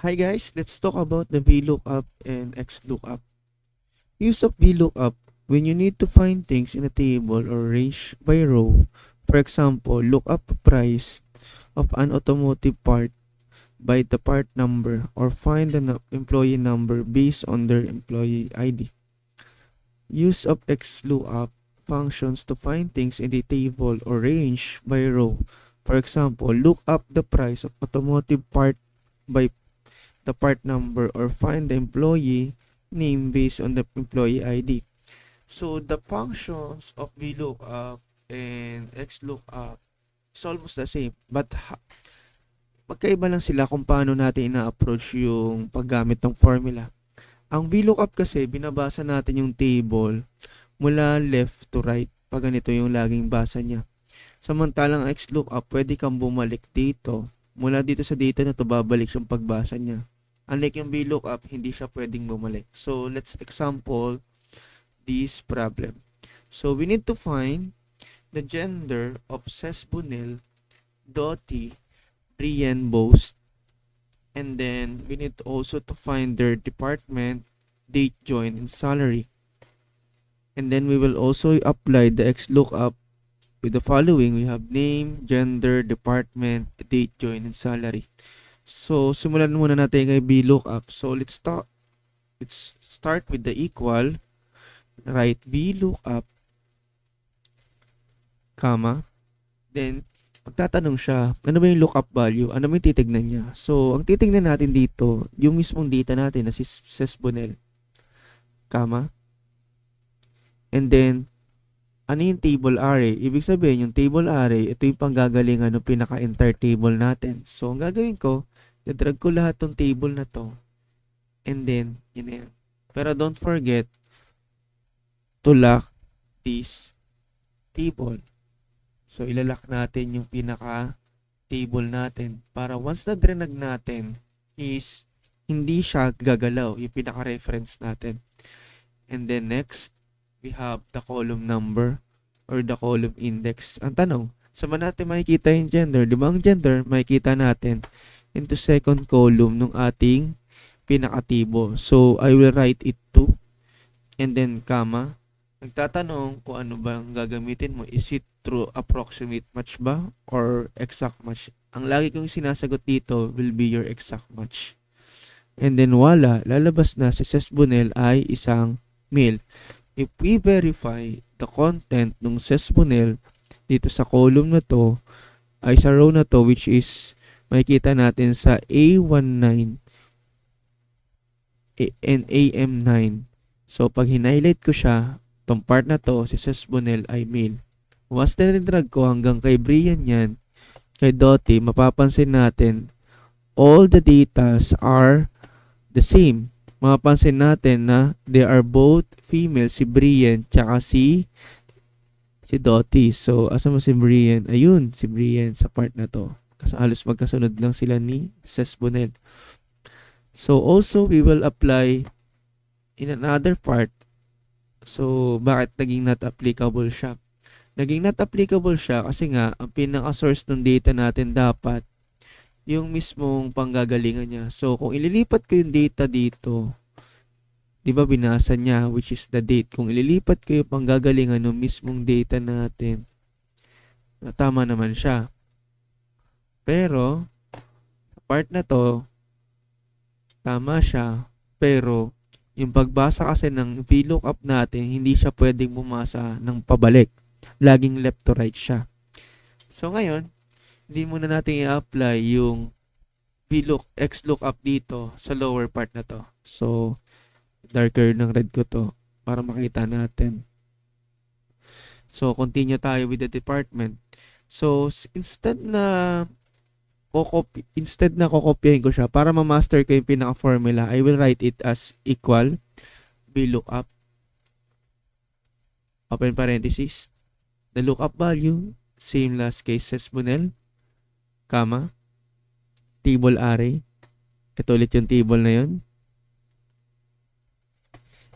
Hi guys, let's talk about the VLOOKUP and XLOOKUP. Use of VLOOKUP when you need to find things in a table or range by row. For example, look up the price of an automotive part by the part number or find the employee number based on their employee ID. Use of XLOOKUP functions to find things in the table or range by row. For example, look up the price of automotive part by the part number or find the employee name based on the employee ID. So the functions of VLOOKUP and XLOOKUP is almost the same, but magkaiba lang sila kung paano natin ina-approach yung paggamit ng formula. Ang VLOOKUP kasi binabasa natin yung table mula left to right pag ganito yung laging basa niya. Samantalang XLOOKUP, pwede kang bumalik dito. Mula dito sa data na to, babalik yung pagbasa niya. Unlike yung VLOOKUP, hindi siya pwedeng bumalik. So, let's example this problem. So, we need to find the gender of Sesbunel, Dottie, Brian, Boast, and then we need also to find their department, date, join, and salary. And then we will also apply the XLOOKUP with the following. We have name, gender, department, date, join, and salary. So, simulan muna natin kay VLOOKUP. So, let's start with the equal. Write VLOOKUP, comma. Then, magtatanong siya, ano ba yung lookup value? Ano ba yung titignan niya? So, ang titignan natin dito, yung mismong data natin na si Sesbunel, comma. And then, ano yung table array? Ibig sabihin, yung table array, ito yung panggagalingan ng pinaka-entire table natin. So, ang gagawin ko, i-drag ko lahat ng table na to. And then, yun na yan. Pero don't forget to lock this table. So, ilalak natin yung pinaka-table natin para once na drenag natin is hindi siya gagalaw, yung pinaka-reference natin. And then next, we have the column number or the column index. Ang tanong, saan natin makikita yung gender? Di ba ang gender, makikita natin into second column ng ating pinaka-table. So, I will write it to and then comma. Nagtatanong kung ano ba ang gagamitin mo. Is it true approximate match ba or exact match? Ang lagi kong sinasagot dito will be your exact match. And then wala, lalabas na si Sesbunel ay isang male. If we verify the content ng Sesbunel dito sa column na to, ay sa row na to, which is makikita natin sa A19 and AM9. So, pag hinighlight ko siya, itong part na to, si Sesbunel ay male. Once na drag ko hanggang kay Brian yan, kay Dottie, mapapansin natin, all the datas are the same. Mapapansin natin na they are both female, si Brian, tsaka si Dottie. So, asa mo si Brian? Ayun, si Brian sa part na to. Kasi halos magkasunod lang sila ni Sesbunel. So, also, we will apply in another part. So, bakit naging not applicable siya? Naging not applicable siya kasi nga, ang pinaka-source ng data natin dapat yung mismong panggagalingan niya. So, kung ililipat ko yung data dito, di ba binasa niya, which is the date. Kung ililipat ko yung panggagalingan ng mismong data natin, tama naman siya. Pero, part na to, tama siya, pero yung pagbasa kasi ng VLOOKUP natin, hindi siya pwedeng bumasa ng pabalik. Laging left to right siya. So ngayon, hindi muna natin i-apply yung XLOOKUP dito sa lower part na to. So, darker ng red ko to para makita natin. So, continue tayo with the department. So, instead na kokopyahin ko siya para ma-master ko yung pinaka-formula, I will write it as equal VLOOKUP, open parenthesis, the lookup value, same last case Sesbunel, comma, table array. Ito ulit yung table na yun.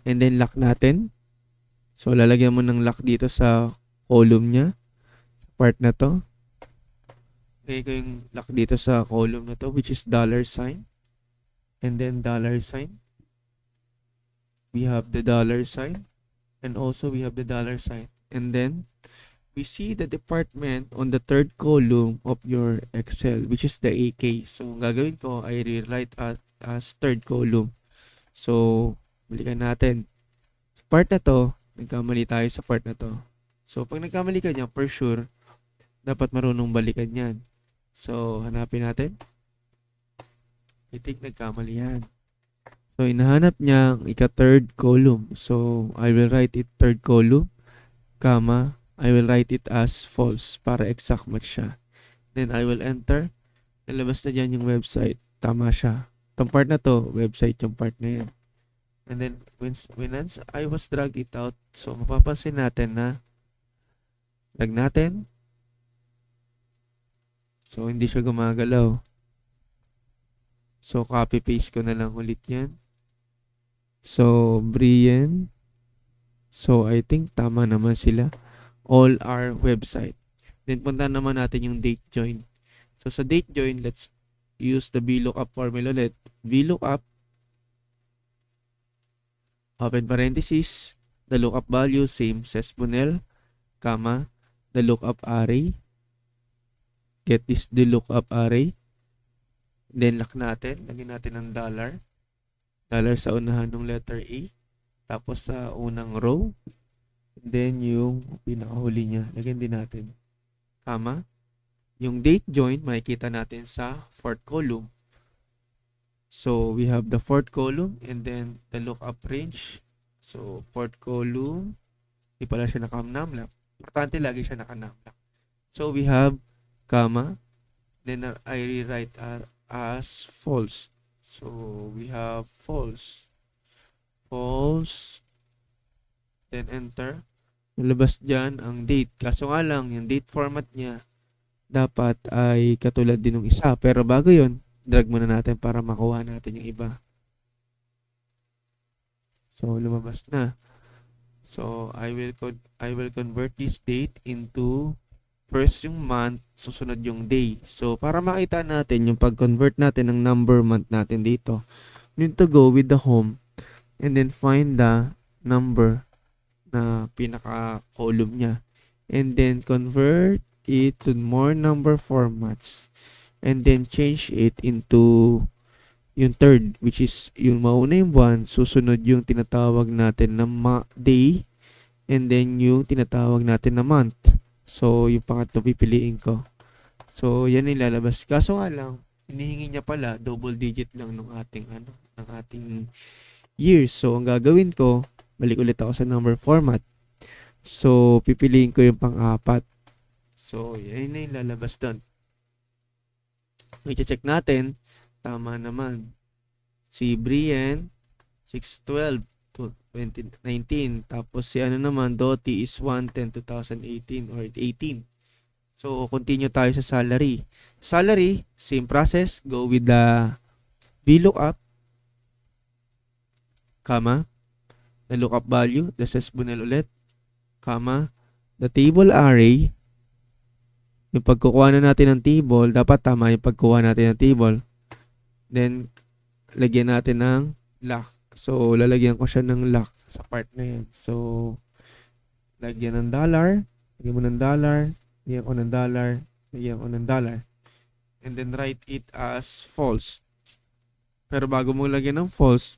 And then lock natin. So, lalagyan mo ng lock dito sa column niya. Part na to. Lagay ko yung lock dito sa column na to, which is $sign. and then dollar sign. We have the dollar sign, and also we have the dollar sign. And then we see the department on the third column of your Excel, which is the AK. So, ang gagawin ko, I rewrite as third column. So, balikan natin. Part na to, nagkamali tayo sa part na to. So, pag nagkamali ka niya, for sure, dapat marunong balikan yan. So, hanapin natin. I think nagkamali yan. So, inahanap niya ang ika-third column. So, I will write it third column, comma, I will write it as false para exact match siya. Then, I will enter. Nalabas na dyan yung website. Tama siya. Itong part na to, website yung part na yan. And then, when I was dragged it out, so, mapapansin natin na lag natin. So, hindi siya gumagalaw. So, copy-paste ko na lang ulit yan. So, Brian. So, I think tama naman sila. All our website. Then, punta naman natin yung date join. So, sa date join, let's use the VLOOKUP formula ulit. VLOOKUP, open parenthesis, the lookup value, same sesbunel, comma, the lookup array. Get this, the lookup array. Then, lock natin. Lagyan natin ng dollar. Dollar sa unahan ng letter A. Tapos sa unang row. And then yung pinakahuli niya. Lagyan din natin. Comma. Yung date join, makikita natin sa fourth column. So, we have the fourth column and then the lookup range. So, fourth column. Hindi pala siya naka-numlock. Importante lagi siya naka-numlock. So, we have comma. Then, I rewrite as false. So, we have false. False. Then, enter. Nalabas dyan ang date. Kaso nga lang, yung date format niya dapat ay katulad din ng isa. Pero bago yun, drag muna natin para makuha natin yung iba. So, lumabas na. So, I will convert this date into first yung month, susunod yung day. So, para makita natin yung pag-convert natin ng number month natin dito, we need to go with the home and then find the number na pinaka-column niya. And then, convert it to more number formats. And then, change it into yung third, which is yung mauna yung buwan, susunod yung tinatawag natin na day, and then yung tinatawag natin na month. So, yung pangatlo pipiliin ko. So, yan yung lalabas. Kaso nga lang, hinihingi niya pala, double digit lang ng ating, ng ating years. So, ang gagawin ko, balik ulit ako sa number format. So, pipiliin ko yung pang-apat. So, yan na yung lalabas doon. I-check natin, tama naman. Si Brian, 6/12 to 2019. Tapos si ano naman, Doti is 1/10/2018 or 18. So, continue tayo sa salary. Salary, same process. Go with the VLOOKUP, comma, the lookup value, the sesbunel ulit, comma, the table array. Yung pagkukuha na natin ng table, dapat tama yung pagkuha natin ng table. Then, lagyan natin ng lock. So, lalagyan ko siya ng lock sa part na yan. So, lagyan ng dollar. Lagyan mo ng dollar. Lagyan ko ng dollar. Lagyan ko ng dollar. And then, write it as false. Pero bago mo lagyan ng false,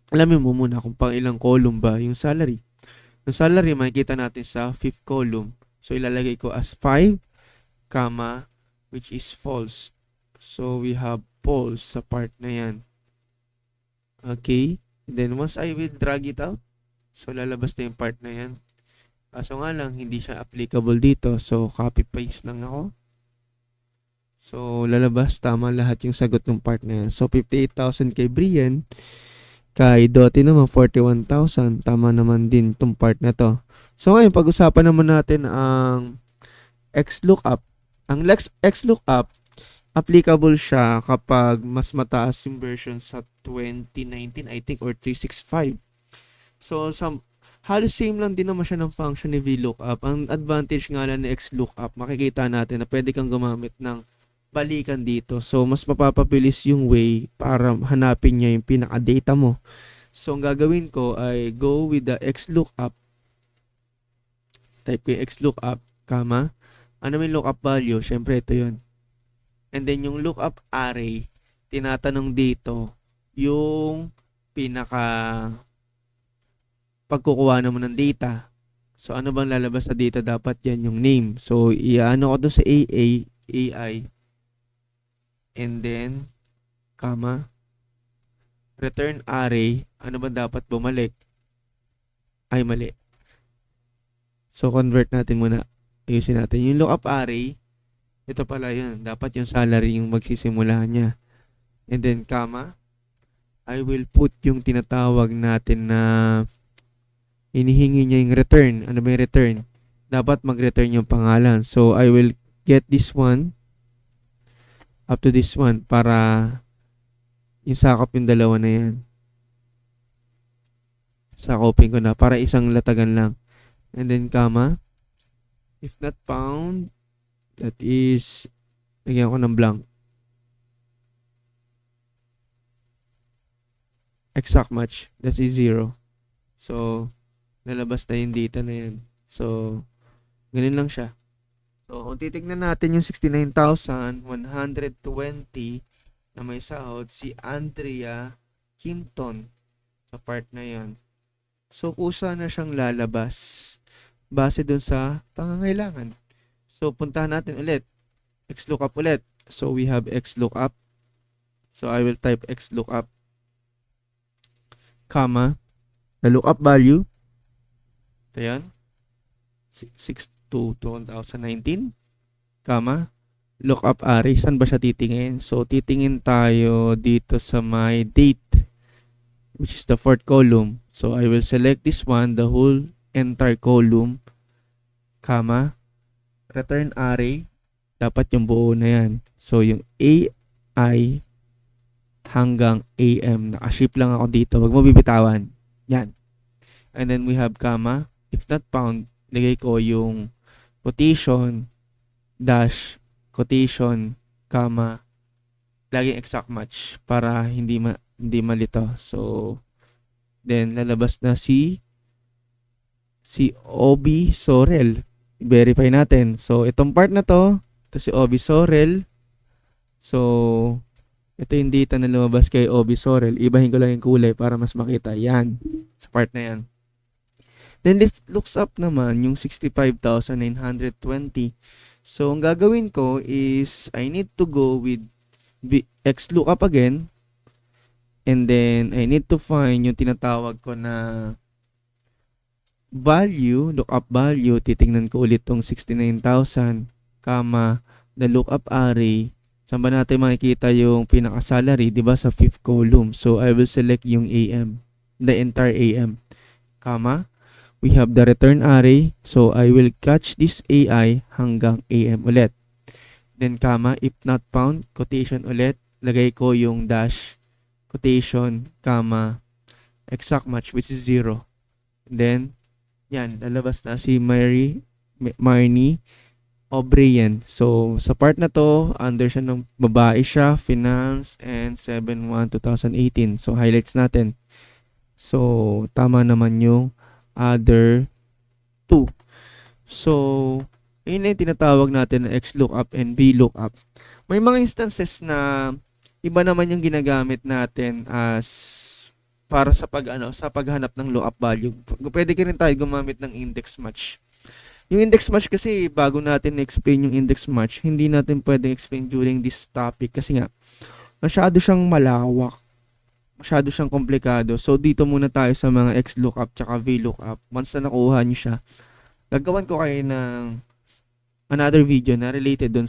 alamin mo muna kung pang ilang column ba yung salary. Yung salary, makikita natin sa fifth column. So, ilalagay ko as 5, comma, which is false. So, we have false sa part na yan. Okay. And then, once I will drag it out, so, lalabas na yung part na yan. Kaso nga lang, hindi siya applicable dito. So, copy-paste lang ako. So, lalabas, tama lahat yung sagot ng part na yan. So, 58,000 kay Brian. Kay Doti naman, 41,000. Tama naman din itong part na to. So, ngayon, pag-usapan naman natin ang XLOOKUP. Ang XLOOKUP, applicable siya kapag mas mataas yung version sa 2019, I think, or 365. So, halos same lang din naman siya ng function ni VLOOKUP. Ang advantage nga lang ni XLOOKUP, makikita natin na pwede kang gumamit ng balikan dito. So, mas mapapabilis yung way para hanapin niya yung pinaka-data mo. So, ang gagawin ko ay go with the XLOOKUP. Type ko yung XLOOKUP, comma. Ano may lookup value? Siyempre, ito yun. And then, yung lookup array, tinatanong dito yung pinaka pagkukuha naman ng data. So, ano bang lalabas sa data? Dapat yan yung name. So, iaano ko doon sa AI, and then, comma, return array, ano ba dapat bumalik? Ay, mali. So, convert natin muna. Ayusin natin. Yung lookup array, ito pala yun. Dapat yung salary yung magsisimula niya. And then, comma, I will put yung tinatawag natin na inihingi niya yung return. Ano ba yung return? Dapat mag-return yung pangalan. So, I will get this one up to this one para yung sakop yung dalawa na yan. Sakopin ko na para isang latagan lang. And then, comma, if not found, that is, lagyan ko ng blank. Exact match. That is 0. So, lalabas na yung data na yan. So, ganun lang siya. So, kung titignan natin yung 69,120 na may sahod, si Andrea Kimpton sa part na yan. So, kusa na siyang lalabas base dun sa pangangailangan. So, puntahan natin ulit. XLOOKUP ulit. So, we have XLOOKUP. So, I will type XLOOKUP, comma, the lookup value. Ito yan. 6/2/2019, comma, lookup array. Saan ba siya titingin? So, titingin tayo dito sa my date, which is the 4th column. So, I will select this one, the whole entire column, comma, return array. Dapat yung buo na yan. So, yung AI hanggang AM. Nakaship lang ako dito. Huwag mo bibitawan. Yan. And then we have comma. If not found, lagay ko yung quotation, dash, quotation, comma, laging exact match para hindi malito. So, then lalabas na si Obi Sorel. Verify natin. So, itong part na to, ito si Obi Sorel. So, ito yung data na lumabas kay Obi Sorel. Ibahin ko lang yung kulay para mas makita. Yan. Sa part na yan. Then, this looks up naman yung 65,920. So, ang gagawin ko is, I need to go with XLOOKUP again. And then, I need to find yung tinatawag ko na value, lookup value. Titingnan ko ulit tong 69,000, comma, the lookup array. Saan ba natin makikita yung pinaka-salary? Diba sa 5th column? So, I will select yung AM. The entire AM. Comma. We have the return array. So, I will catch this AI hanggang AM ulit. Then, comma. If not found, quotation ulit. Lagay ko yung dash, quotation, comma, exact match, which is 0. Then, yan. Lalabas na si Marnie O'Brien. So, sa part na to, under siya ng babae siya, finance, and 7/1/2018. So, highlights natin. So, tama naman yung other 2. So, yun na yung tinatawag natin na XLOOKUP and VLOOKUP. May mga instances na iba naman yung ginagamit natin as para sa paghanap ng lookup value. Pwede ka rin tayo gumamit ng index match. Yung index match kasi, bago natin explain yung index match, hindi natin pwedeng explain during this topic kasi nga, masyado siyang malawak. Masyado siyang komplikado. So, dito muna tayo sa mga XLOOKUP tsaka VLOOKUP. Once na nakuha nyo siya, gagawan ko kayo ng another video na related dun